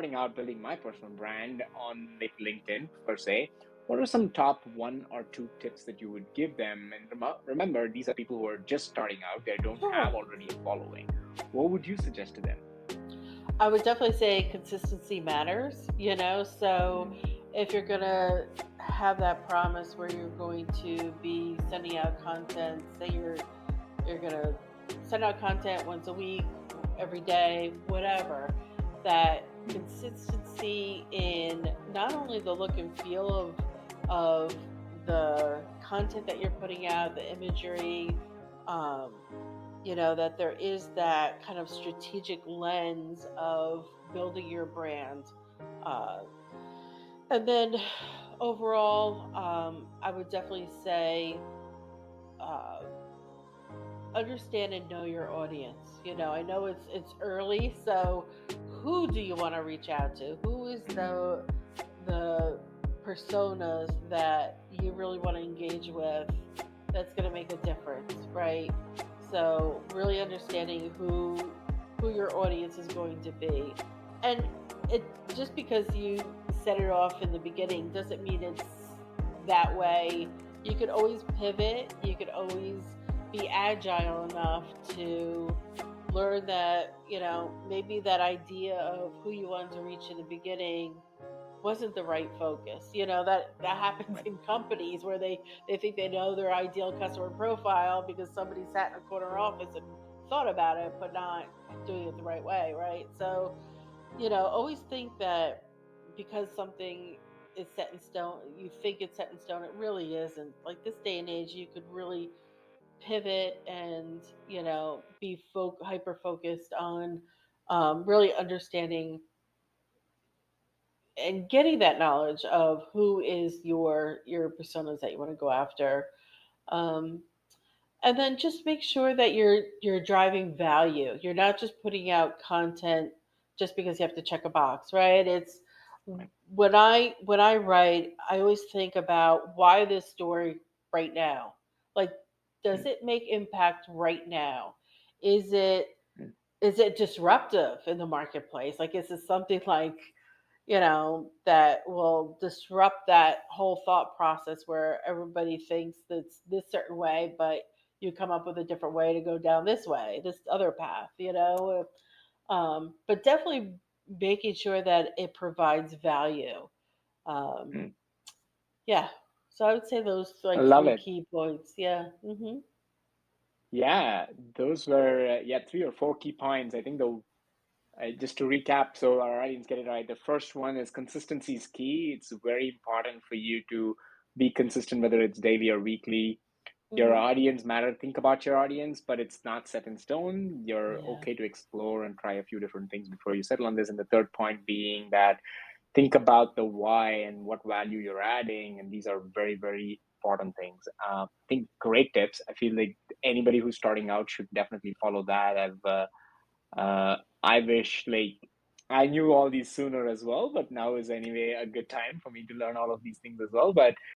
starting out building my personal brand on like LinkedIn per se, what are some top one or two tips that you would give them? And remember, these are people who are just starting out; they don't Sure. have already a following. What would you suggest to them? I would definitely say consistency matters, so Mm, if you're going to have that promise where you're going to be sending out content, say you're going to send out content once a week, every day, whatever, that consistency in not only the look and feel of the content that you're putting out, the imagery, um, that there is that kind of strategic lens of building your brand. Uh, and then overall, I would definitely say uh, understand and know your audience. I know it's early, so who do you want to reach out to? Who is mm, the personas that you really want to engage with that's going to make a difference, right? So really understanding who your audience is going to be. And it just because you set it off in the beginning doesn't mean it's that way. You could always pivot, you could always be agile enough to learn that, maybe that idea of who you wanted to reach in the beginning wasn't the right focus. That happens right. in companies where they think they know their ideal customer profile because somebody sat in a corner office and thought about it but not doing it the right way, right? So, always think that because something is set in stone, you think it's set in stone, it really isn't. Like this day and age, you could really pivot and, be hyper focused on really understanding and getting that knowledge of who is your personas that you want to go after. Um, and then just make sure that you're driving value. You're not just putting out content just because you have to check a box, right? It's Right. when I write, I always think about why this story right now. Like, does Mm, it make impact right now? Is it mm, is it disruptive in the marketplace? Like, is it something like that will disrupt that whole thought process where everybody thinks that's this certain way, but you come up with a different way to go down this way, this other path. But definitely making sure that it provides value. Um, mm. yeah. So I would say those I like love three it. key points. Yeah. Yeah, those were yeah, three or four key points. I think the just to recap, so our audience get it right. The first one is consistency is key. It's very important for you to be consistent, whether it's daily or weekly. Your Hmm. audience matter. Think about your audience, but it's not set in stone. You're Yeah. okay to explore and try a few different things before you settle on this. And the third point being that think about the why and what value you're adding, and these are very, very important things. I think great tips. I feel like anybody who's starting out should definitely follow that. I wish like I knew all these sooner as well, but now is anyway a good time for me to learn all of these things as well. But